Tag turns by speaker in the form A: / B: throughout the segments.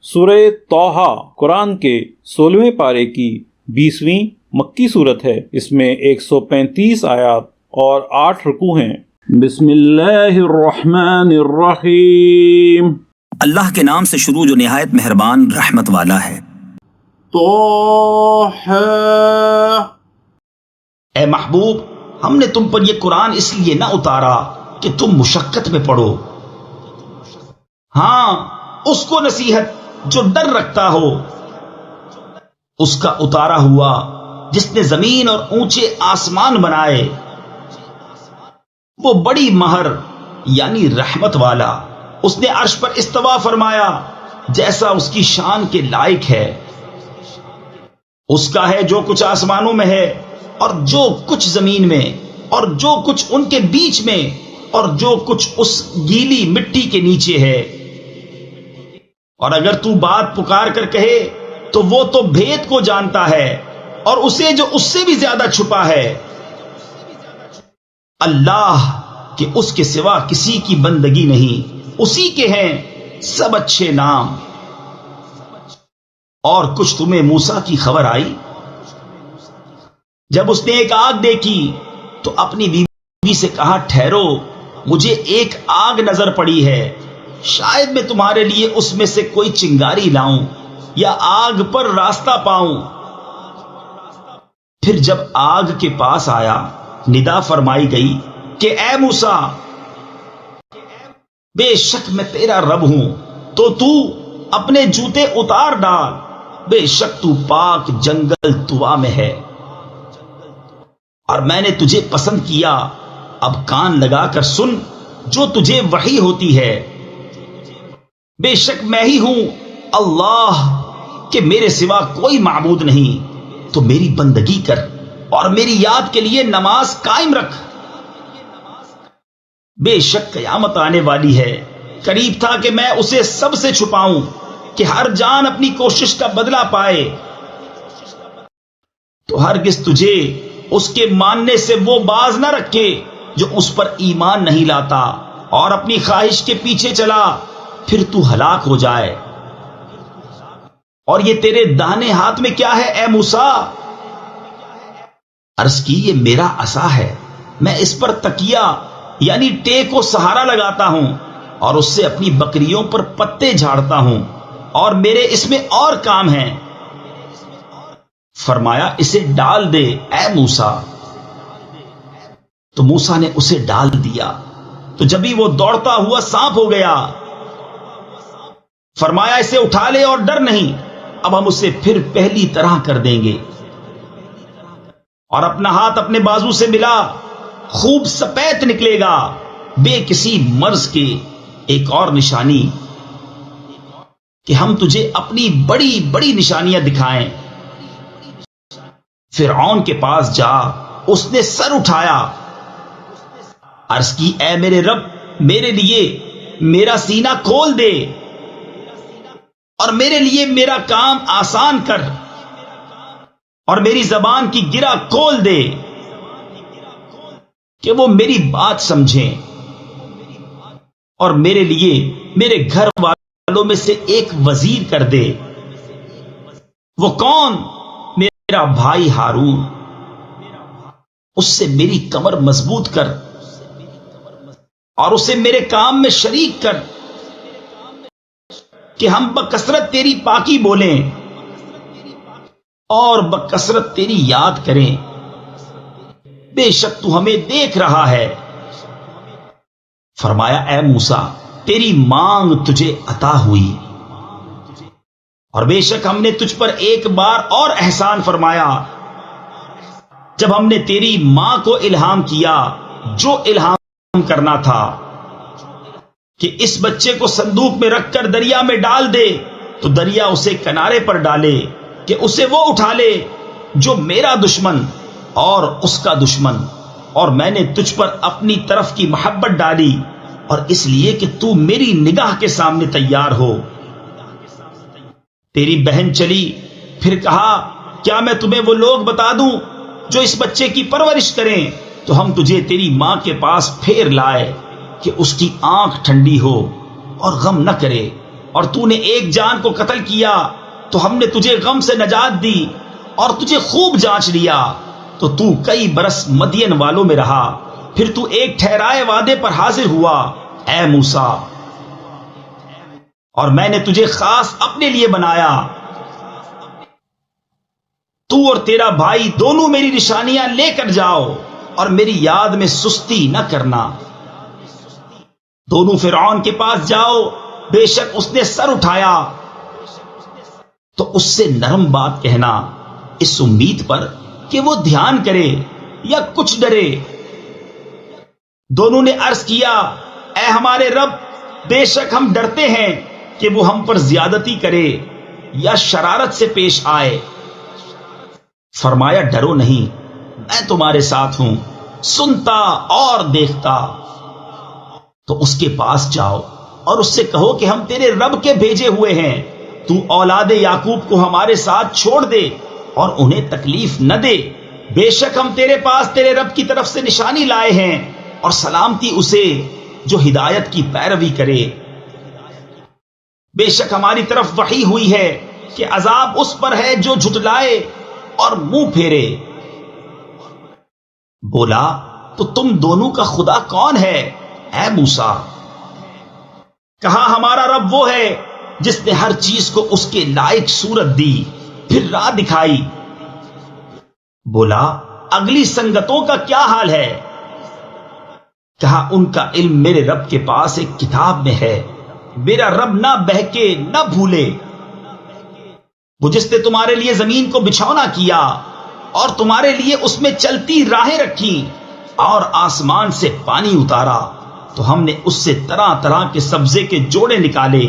A: سورہ طٰہٰ قرآن کے 16ویں پارے کی 20ویں مکی صورت ہے۔ اس میں 135 آیات اور 8 رکوع ہیں۔ بسم اللہ الرحمن الرحیم۔
B: اللہ کے نام سے شروع جو نہایت مہربان رحمت والا ہے۔
A: طٰہٰ۔
C: اے محبوب، ہم نے تم پر یہ قرآن اس لیے نہ اتارا کہ تم مشقت میں پڑو، ہاں اس کو نصیحت جو ڈر رکھتا ہو، اس کا اتارا ہوا جس نے زمین اور اونچے آسمان بنائے، وہ بڑی مہر یعنی رحمت والا، اس نے عرش پر استوا فرمایا جیسا اس کی شان کے لائق ہے۔ اس کا ہے جو کچھ آسمانوں میں ہے اور جو کچھ زمین میں اور جو کچھ ان کے بیچ میں اور جو کچھ اس گیلی مٹی کے نیچے ہے۔ اور اگر تو بات پکار کر کہے تو وہ تو بھید کو جانتا ہے اور اسے جو اس سے بھی زیادہ چھپا ہے۔ اللہ کہ اس کے سوا کسی کی بندگی نہیں، اسی کے ہیں سب اچھے نام۔ اور کچھ تمہیں موسیٰ کی خبر آئی جب اس نے ایک آگ دیکھی تو اپنی بیوی سے کہا، ٹھہرو، مجھے ایک آگ نظر پڑی ہے، شاید میں تمہارے لیے اس میں سے کوئی چنگاری لاؤں یا آگ پر راستہ پاؤں۔ پھر جب آگ کے پاس آیا، ندا فرمائی گئی کہ اے موسیٰ، بے شک میں تیرا رب ہوں، تو اپنے جوتے اتار ڈال، بے شک تو پاک جنگل طوا میں ہے، اور میں نے تجھے پسند کیا، اب کان لگا کر سن جو تجھے وحی ہوتی ہے۔ بے شک میں ہی ہوں اللہ کہ میرے سوا کوئی معبود نہیں، تو میری بندگی کر اور میری یاد کے لیے نماز قائم رکھ۔ بے شک قیامت آنے والی ہے، قریب تھا کہ میں اسے سب سے چھپاؤں کہ ہر جان اپنی کوشش کا بدلہ پائے، تو ہرگز تجھے اس کے ماننے سے وہ باز نہ رکھے جو اس پر ایمان نہیں لاتا اور اپنی خواہش کے پیچھے چلا، پھر تو ہلاک ہو جائے۔ اور یہ تیرے داہنے ہاتھ میں کیا ہے اے موسیٰ؟ عرض کی، یہ میرا عصا ہے، میں اس پر تکیہ یعنی ٹیک کو سہارا لگاتا ہوں اور اس سے اپنی بکریوں پر پتے جھاڑتا ہوں، اور میرے اس میں اور کام ہیں۔ فرمایا، اسے ڈال دے اے موسیٰ۔ تو موسیٰ نے اسے ڈال دیا تو جبھی وہ دوڑتا ہوا سانپ ہو گیا۔ فرمایا، اسے اٹھا لے اور ڈر نہیں، اب ہم اسے پھر پہلی طرح کر دیں گے۔ اور اپنا ہاتھ اپنے بازو سے ملا، خوب سپیت نکلے گا، بے کسی مرض کے۔ ایک اور نشانی کہ ہم تجھے اپنی بڑی بڑی نشانیاں دکھائیں۔ فرعون کے پاس جا، اس نے سر اٹھایا، عرض کی، اے میرے رب، میرے لیے میرا سینہ کھول دے اور میرے لیے میرا کام آسان کر اور میری زبان کی گرہ کھول دے کہ وہ میری بات سمجھیں، اور میرے لیے میرے گھر والوں میں سے ایک وزیر کر دے۔ وہ کون؟ میرا بھائی ہارون، اس سے میری کمر مضبوط کر اور اسے میرے کام میں شریک کر کہ ہم بکثرت تیری پاکی بولیں اور بکثرت تیری یاد کریں، بے شک تو ہمیں دیکھ رہا ہے۔ فرمایا، اے موسیٰ، تیری مانگ تجھے عطا ہوئی، اور بے شک ہم نے تجھ پر ایک بار اور احسان فرمایا جب ہم نے تیری ماں کو الہام کیا جو الہام کرنا تھا کہ اس بچے کو صندوق میں رکھ کر دریا میں ڈال دے، تو دریا اسے کنارے پر ڈالے کہ اسے وہ اٹھا لے جو میرا دشمن اور اس کا دشمن۔ اور میں نے تجھ پر اپنی طرف کی محبت ڈالی، اور اس لیے کہ تو میری نگاہ کے سامنے تیار ہو۔ تیری بہن چلی، پھر کہا، کیا میں تمہیں وہ لوگ بتا دوں جو اس بچے کی پرورش کریں؟ تو ہم تجھے تیری ماں کے پاس پھیر لائے کہ اس کی آنکھ ٹھنڈی ہو اور غم نہ کرے اور تو نے ایک جان کو قتل کیا تو ہم نے تجھے غم سے نجات دی اور تجھے خوب جانچ لیا تو تو کئی برس مدین والوں میں رہا، پھر تو ایک ٹھہرائے وعدے پر حاضر ہوا اے موسیٰ، اور میں نے تجھے خاص اپنے لیے بنایا۔ تو اور تیرا بھائی دونوں میری نشانیاں لے کر جاؤ اور میری یاد میں سستی نہ کرنا۔ دونوں فرعون کے پاس جاؤ، بے شک اس نے سر اٹھایا تو اس سے نرم بات کہنا، اس امید پر کہ وہ دھیان کرے یا کچھ ڈرے۔ دونوں نے عرض کیا اے ہمارے رب، بے شک ہم ڈرتے ہیں کہ وہ ہم پر زیادتی کرے یا شرارت سے پیش آئے۔ فرمایا ڈرو نہیں، میں تمہارے ساتھ ہوں، سنتا اور دیکھتا۔ تو اس کے پاس جاؤ اور اس سے کہو کہ ہم تیرے رب کے بھیجے ہوئے ہیں، تو اولاد یعقوب کو ہمارے ساتھ چھوڑ دے اور انہیں تکلیف نہ دے، بے شک ہم تیرے پاس تیرے رب کی طرف سے نشانی لائے ہیں، اور سلامتی اسے جو ہدایت کی پیروی کرے۔ بے شک ہماری طرف وحی ہوئی ہے کہ عذاب اس پر ہے جو جھٹلائے اور منہ پھیرے۔ بولا تو تم دونوں کا خدا کون ہے اے موسیٰ؟ کہا ہمارا رب وہ ہے جس نے ہر چیز کو اس کے لائق صورت دی، پھر راہ دکھائی۔ بولا اگلی سنگتوں کا کیا حال ہے؟ کہا ان کا علم میرے رب کے پاس ایک کتاب میں ہے، میرا رب نہ بہکے نہ بھولے۔ وہ جس نے تمہارے لیے زمین کو بچھونا کیا اور تمہارے لیے اس میں چلتی راہیں رکھی اور آسمان سے پانی اتارا تو ہم نے اس سے طرح طرح کے سبزے کے جوڑے نکالے،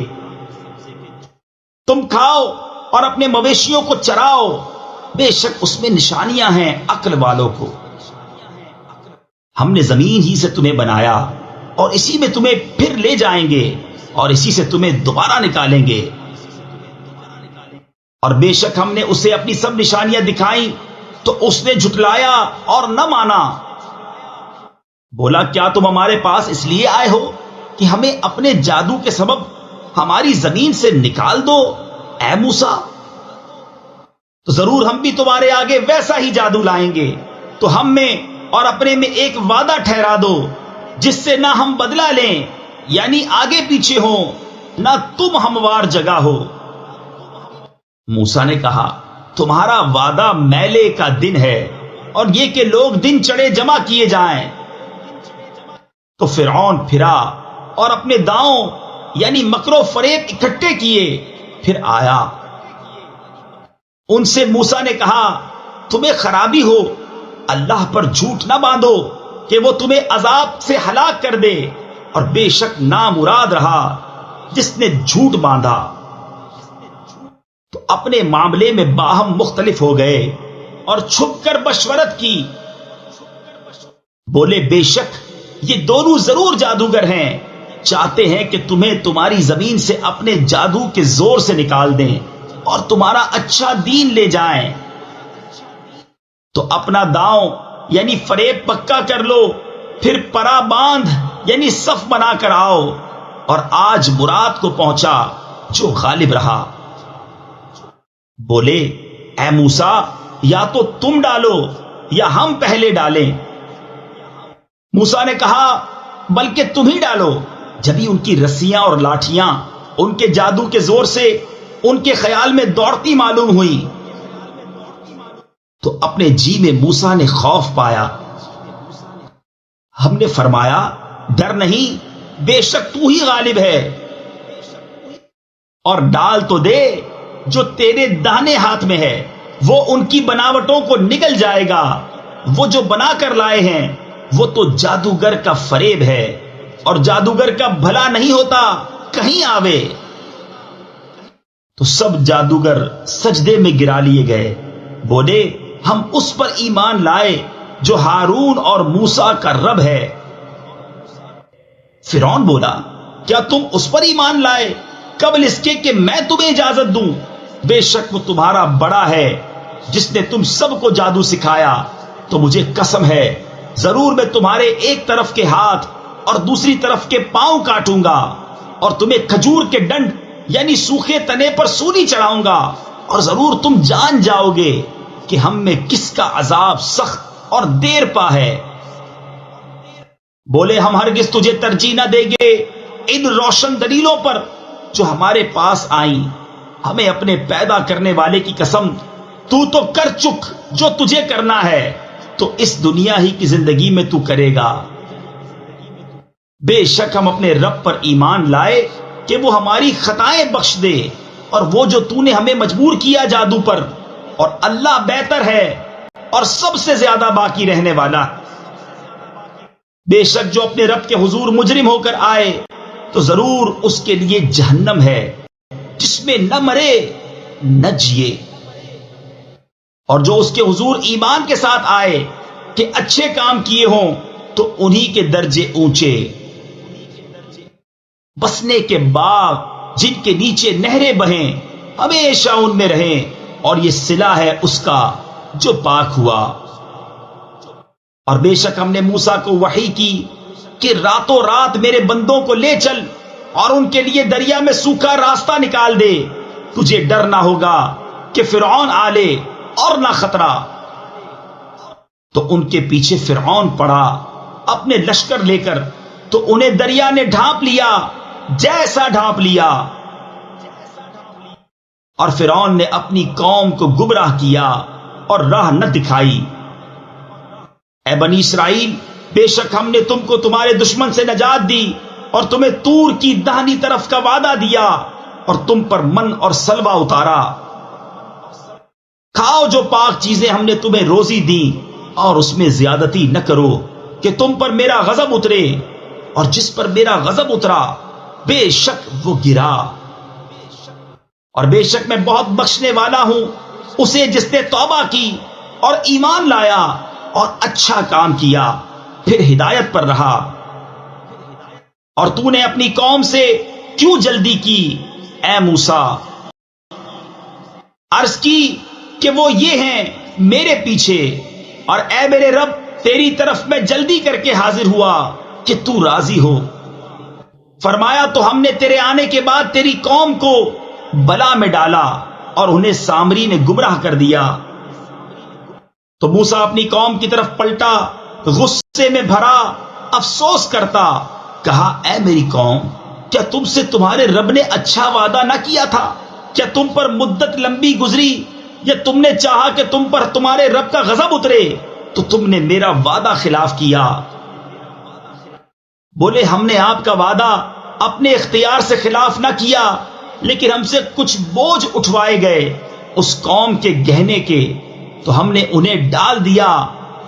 C: تم کھاؤ اور اپنے مویشیوں کو چراؤ، بے شک اس میں نشانیاں ہیں عقل والوں کو۔ ہم نے زمین ہی سے تمہیں بنایا اور اسی میں تمہیں پھر لے جائیں گے اور اسی سے تمہیں دوبارہ نکالیں گے، اور بے شک ہم نے اسے اپنی سب نشانیاں دکھائیں تو اس نے جھٹلایا اور نہ مانا۔ بولا کیا تم ہمارے پاس اس لیے آئے ہو کہ ہمیں اپنے جادو کے سبب ہماری زمین سے نکال دو اے موسیٰ؟ تو ضرور ہم بھی تمہارے آگے ویسا ہی جادو لائیں گے، تو ہم میں اور اپنے میں ایک وعدہ ٹھہرا دو جس سے نہ ہم بدلہ لیں، یعنی آگے پیچھے ہوں، نہ تم ہموار جگہ ہو۔ موسیٰ نے کہا تمہارا وعدہ میلے کا دن ہے، اور یہ کہ لوگ دن چڑھے جمع کیے جائیں۔ تو فرعون پھرا اور اپنے داؤں یعنی مکر و فریب اکٹھے کیے، پھر آیا۔ ان سے موسیٰ نے کہا تمہیں خرابی ہو، اللہ پر جھوٹ نہ باندھو کہ وہ تمہیں عذاب سے ہلاک کر دے، اور بے شک نامراد رہا جس نے جھوٹ باندھا۔ تو اپنے معاملے میں باہم مختلف ہو گئے اور چھپ کر مشورت کی۔ بولے بے شک یہ دونوں ضرور جادوگر ہیں، چاہتے ہیں کہ تمہیں تمہاری زمین سے اپنے جادو کے زور سے نکال دیں اور تمہارا اچھا دین لے جائیں۔ تو اپنا داؤں یعنی فریب پکا کر لو، پھر پرا باندھ یعنی صف بنا کر آؤ، اور آج مراد کو پہنچا جو غالب رہا۔ بولے اے موسیٰ یا تو تم ڈالو یا ہم پہلے ڈالیں۔ موسیٰ نے کہا بلکہ تم ہی ڈالو۔ جبھی ان کی رسیاں اور لاٹھیاں ان کے جادو کے زور سے ان کے خیال میں دوڑتی معلوم ہوئی، تو اپنے جی میں موسیٰ نے خوف پایا۔ ہم نے فرمایا ڈر نہیں، بے شک تو ہی غالب ہے، اور ڈال تو دے جو تیرے داہنے ہاتھ میں ہے، وہ ان کی بناوٹوں کو نگل جائے گا، وہ جو بنا کر لائے ہیں وہ تو جادوگر کا فریب ہے، اور جادوگر کا بھلا نہیں ہوتا کہیں آوے۔ تو سب جادوگر سجدے میں گرا لیے گئے، بولے ہم اس پر ایمان لائے جو ہارون اور موسیٰ کا رب ہے۔ فرعون بولا کیا تم اس پر ایمان لائے قبل اس کے کہ میں تمہیں اجازت دوں؟ بے شک وہ تمہارا بڑا ہے جس نے تم سب کو جادو سکھایا، تو مجھے قسم ہے ضرور میں تمہارے ایک طرف کے ہاتھ اور دوسری طرف کے پاؤں کاٹوں گا، اور تمہیں کھجور کے ڈنڈ یعنی سوکھے تنے پر سولی چڑھاؤں گا، اور ضرور تم جان جاؤ گے کہ ہم میں کس کا عذاب سخت اور دیر پا ہے۔ بولے ہم ہرگز تجھے ترجیح نہ دیں گے ان روشن دلیلوں پر جو ہمارے پاس آئیں۔ ہمیں اپنے پیدا کرنے والے کی قسم، تو کر چک جو تجھے کرنا ہے، تو اس دنیا ہی کی زندگی میں تو کرے گا۔ بے شک ہم اپنے رب پر ایمان لائے کہ وہ ہماری خطائیں بخش دے، اور وہ جو تو نے ہمیں مجبور کیا جادو پر، اور اللہ بہتر ہے اور سب سے زیادہ باقی رہنے والا۔ بے شک جو اپنے رب کے حضور مجرم ہو کر آئے تو ضرور اس کے لیے جہنم ہے، جس میں نہ مرے نہ جیے، اور جو اس کے حضور ایمان کے ساتھ آئے کہ اچھے کام کیے ہوں تو انہی کے درجے اونچے، بسنے کے باغ جن کے نیچے نہریں بہیں، ہمیشہ ان میں رہیں، اور یہ صلہ ہے اس کا جو پاک ہوا۔ اور بے شک ہم نے موسیٰ کو وحی کی کہ راتوں رات میرے بندوں کو لے چل اور ان کے لیے دریا میں سوکھا راستہ نکال دے، تجھے ڈر نہ ہوگا کہ فرعون آ لے اور نہ خطرہ۔ تو ان کے پیچھے فرعون پڑا اپنے لشکر لے کر، تو انہیں دریا نے ڈھانپ لیا جیسا ڈھانپ لیا، اور فرعون نے اپنی قوم کو گمراہ کیا اور راہ نہ دکھائی۔ اے بنی اسرائیل، بے شک ہم نے تم کو تمہارے دشمن سے نجات دی، اور تمہیں طور کی داہنی طرف کا وعدہ دیا، اور تم پر من اور سلوہ اتارا۔ کھاؤ جو پاک چیزیں ہم نے تمہیں روزی دی، اور اس میں زیادتی نہ کرو کہ تم پر میرا غضب اترے، اور جس پر میرا غضب اترا بے شک وہ گرا۔ اور بے شک میں بہت بخشنے والا ہوں اسے جس نے توبہ کی اور ایمان لایا اور اچھا کام کیا، پھر ہدایت پر رہا۔ اور تو نے اپنی قوم سے کیوں جلدی کی اے موسیٰ؟ عرض کی کہ وہ یہ ہیں میرے پیچھے، اور اے میرے رب تیری طرف میں جلدی کر کے حاضر ہوا کہ تو راضی ہو۔ فرمایا تو ہم نے تیرے آنے کے بعد تیری قوم کو بلا میں ڈالا، اور انہیں سامری نے گمراہ کر دیا۔ تو موسیٰ اپنی قوم کی طرف پلٹا، غصے میں بھرا، افسوس کرتا، کہا اے میری قوم، کیا تم سے تمہارے رب نے اچھا وعدہ نہ کیا تھا؟ کیا تم پر مدت لمبی گزری، یا تم نے چاہا کہ تم پر تمہارے رب کا غضب اترے تو تم نے میرا وعدہ خلاف کیا؟ بولے ہم نے آپ کا وعدہ اپنے اختیار سے خلاف نہ کیا، لیکن ہم سے کچھ بوجھ اٹھوائے گئے اس قوم کے گہنے کے، تو ہم نے انہیں ڈال دیا،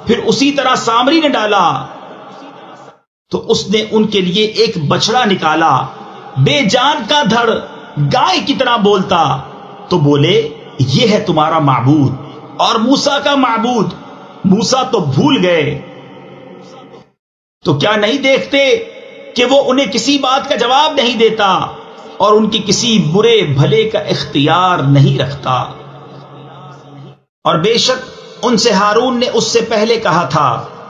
C: پھر اسی طرح سامری نے ڈالا۔ تو اس نے ان کے لیے ایک بچڑا نکالا، بے جان کا دھڑ، گائے کی طرح بولتا، تو بولے یہ ہے تمہارا معبود اور موسیٰ کا معبود۔ موسیٰ تو بھول گئے، تو کیا نہیں دیکھتے کہ وہ انہیں کسی بات کا جواب نہیں دیتا، اور ان کی کسی برے بھلے کا اختیار نہیں رکھتا۔ اور بے شک ان سے ہارون نے اس سے پہلے کہا تھا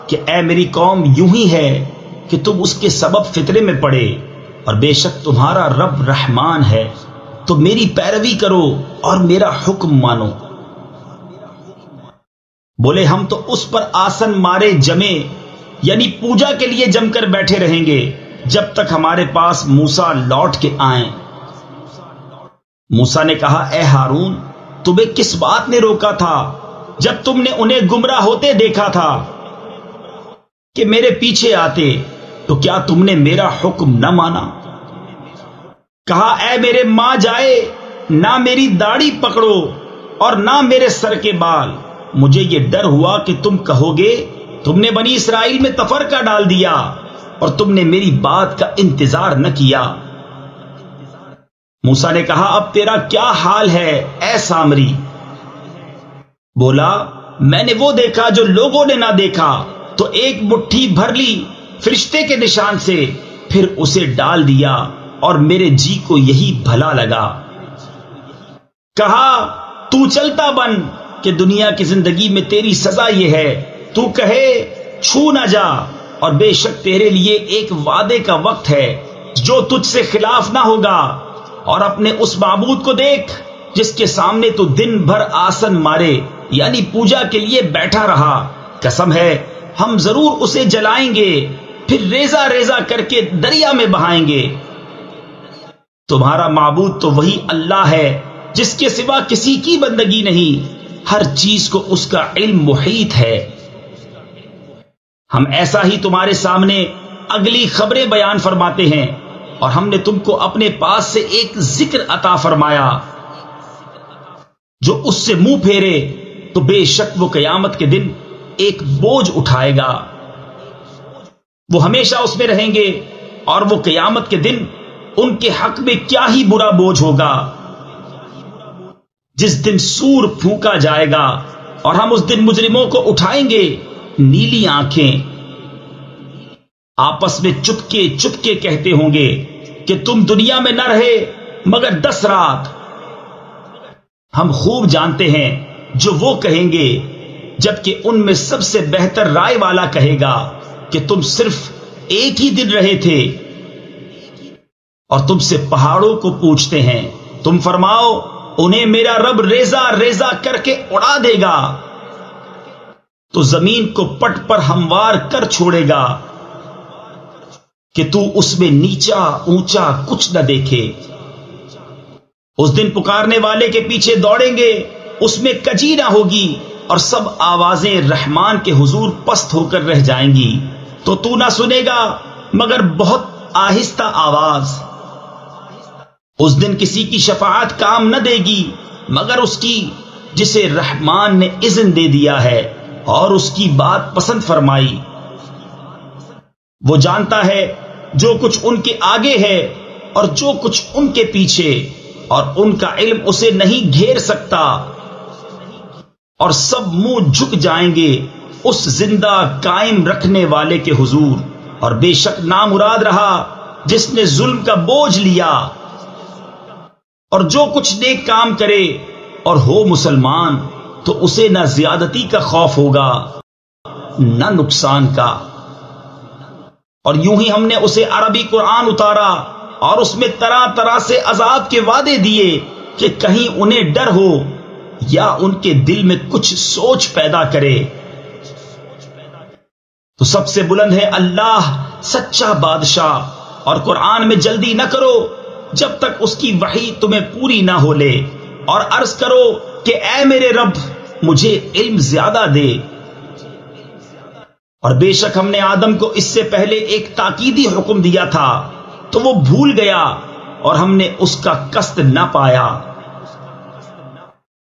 C: کہ اے میری قوم یوں ہی ہے کہ تم اس کے سبب فتنے میں پڑے، اور بے شک تمہارا رب رحمان ہے، تو میری پیروی کرو اور میرا حکم مانو۔ بولے ہم تو اس پر آسن مارے جمے، یعنی پوجا کے لیے جم کر بیٹھے رہیں گے جب تک ہمارے پاس موسیٰ لوٹ کے آئیں۔ موسیٰ نے کہا اے ہارون، تمہیں کس بات نے روکا تھا جب تم نے انہیں گمراہ ہوتے دیکھا تھا کہ میرے پیچھے آتے؟ تو کیا تم نے میرا حکم نہ مانا؟ کہا اے میرے ماں جائے، نہ میری داڑھی پکڑو اور نہ میرے سر کے بال، مجھے یہ ڈر ہوا کہ تم کہو گے تم نے بنی اسرائیل میں تفرقہ ڈال دیا اور تم نے میری بات کا انتظار نہ کیا۔ موسیٰ نے کہا اب تیرا کیا حال ہے اے سامری؟ بولا میں نے وہ دیکھا جو لوگوں نے نہ دیکھا، تو ایک مٹھی بھر لی فرشتے کے نشان سے، پھر اسے ڈال دیا، اور میرے جی کو یہی بھلا لگا۔ کہا تو چلتا بن کہ دنیا کی زندگی میں تیری سزا یہ ہے، تو کہے چھو نہ جا، اور بے شک تیرے لیے ایک وعدے کا وقت ہے جو تجھ سے خلاف نہ ہوگا، اور اپنے اس معبود کو دیکھ جس کے سامنے تو دن بھر آسن مارے یعنی پوجا کے لیے بیٹھا رہا. قسم ہے ہم ضرور اسے جلائیں گے پھر ریزہ ریزہ کر کے دریا میں بہائیں گے. تمہارا معبود تو وہی اللہ ہے جس کے سوا کسی کی بندگی نہیں، ہر چیز کو اس کا علم محیط ہے. ہم ایسا ہی تمہارے سامنے اگلی خبریں بیان فرماتے ہیں، اور ہم نے تم کو اپنے پاس سے ایک ذکر عطا فرمایا. جو اس سے منہ پھیرے تو بے شک وہ قیامت کے دن ایک بوجھ اٹھائے گا. وہ ہمیشہ اس میں رہیں گے، اور وہ قیامت کے دن ان کے حق میں کیا ہی برا بوجھ ہوگا جس دن سور پھونکا جائے گا، اور ہم اس دن مجرموں کو اٹھائیں گے نیلی آنکھیں. آپس میں چپکے چپکے کہتے ہوں گے کہ تم دنیا میں نہ رہے مگر 10 رات. ہم خوب جانتے ہیں جو وہ کہیں گے، جبکہ ان میں سب سے بہتر رائے والا کہے گا کہ تم صرف ایک ہی دن رہے تھے. اور تم سے پہاڑوں کو پوچھتے ہیں، تم فرماؤ انہیں میرا رب ریزہ ریزہ کر کے اڑا دے گا تو زمین کو پٹ پر ہموار کر چھوڑے گا کہ تو اس میں نیچا اونچا کچھ نہ دیکھے. اس دن پکارنے والے کے پیچھے دوڑیں گے، اس میں کجی نہ ہوگی، اور سب آوازیں رحمان کے حضور پست ہو کر رہ جائیں گی تو تو نہ سنے گا مگر بہت آہستہ آواز. اس دن کسی کی شفاعت کام نہ دے گی مگر اس کی جسے رحمان نے اذن دے دیا ہے اور اس کی بات پسند فرمائی. وہ جانتا ہے جو کچھ ان کے آگے ہے اور جو کچھ ان کے پیچھے، اور ان کا علم اسے نہیں گھیر سکتا. اور سب منہ جھک جائیں گے اس زندہ قائم رکھنے والے کے حضور، اور بے شک نامراد رہا جس نے ظلم کا بوجھ لیا. اور جو کچھ نیک کام کرے اور ہو مسلمان تو اسے نہ زیادتی کا خوف ہوگا نہ نقصان کا. اور یوں ہی ہم نے اسے عربی قرآن اتارا اور اس میں طرح طرح سے عذاب کے وعدے دیے کہ کہیں انہیں ڈر ہو یا ان کے دل میں کچھ سوچ پیدا کرے. تو سب سے بلند ہے اللہ سچا بادشاہ، اور قرآن میں جلدی نہ کرو جب تک اس کی وحی تمہیں پوری نہ ہو لے، اور عرض کرو کہ اے میرے رب مجھے علم زیادہ دے. اور بے شک ہم نے آدم کو اس سے پہلے ایک تاکیدی حکم دیا تھا تو وہ بھول گیا اور ہم نے اس کا قصد نہ پایا.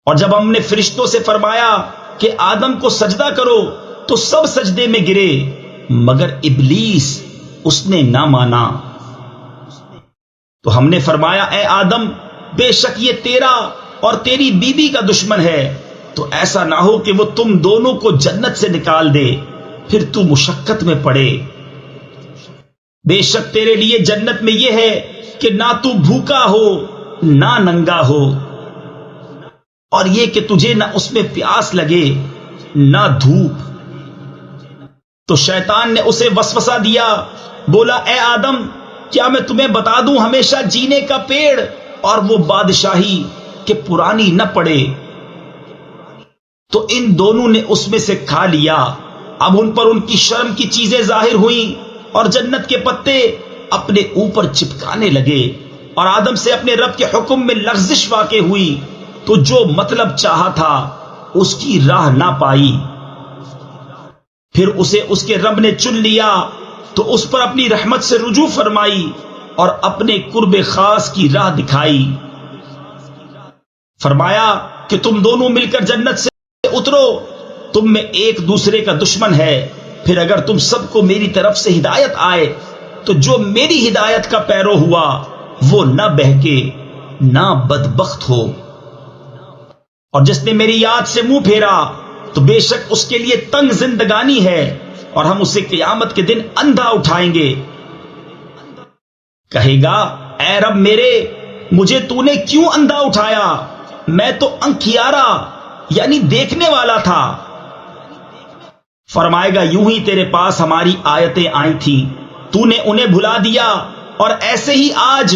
C: اور جب ہم نے فرشتوں سے فرمایا کہ آدم کو سجدہ کرو تو سب سجدے میں گرے مگر ابلیس اس نے نہ مانا. تو ہم نے فرمایا اے آدم بے شک یہ تیرا اور تیری بیوی کا دشمن ہے، تو ایسا نہ ہو کہ وہ تم دونوں کو جنت سے نکال دے پھر تو مشقت میں پڑے. بے شک تیرے لیے جنت میں یہ ہے کہ نہ تو بھوکا ہو نہ ننگا ہو، اور یہ کہ تجھے نہ اس میں پیاس لگے نہ دھوپ. تو شیطان نے اسے وسوسہ دیا، بولا اے آدم کیا میں تمہیں بتا دوں ہمیشہ جینے کا پیڑ اور وہ بادشاہی کہ پرانی نہ پڑے. تو ان دونوں نے اس میں سے کھا لیا. اب ان پر ان کی شرم کی چیزیں ظاہر ہوئیں اور جنت کے پتے اپنے اوپر چپکانے لگے، اور آدم سے اپنے رب کے حکم میں لغزش واقع ہوئی تو جو مطلب چاہا تھا اس کی راہ نہ پائی. پھر اسے اس کے رب نے چن لیا تو اس پر اپنی رحمت سے رجوع فرمائی اور اپنے قرب خاص کی راہ دکھائی. فرمایا کہ تم دونوں مل کر جنت سے اترو، تم میں ایک دوسرے کا دشمن ہے، پھر اگر تم سب کو میری طرف سے ہدایت آئے تو جو میری ہدایت کا پیرو ہوا وہ نہ بہکے نہ بدبخت ہو، اور جس نے میری یاد سے منہ پھیرا تو بے شک اس کے لیے تنگ زندگانی ہے، اور ہم اسے قیامت کے دن اندھا اٹھائیں گے. کہے گا اے رب میرے مجھے تو نے کیوں اندھا اٹھایا، میں تو انکھیارا یعنی دیکھنے والا تھا. فرمائے گا یوں ہی تیرے پاس ہماری آیتیں آئی تھی، تو نے انہیں بھلا دیا، اور ایسے ہی آج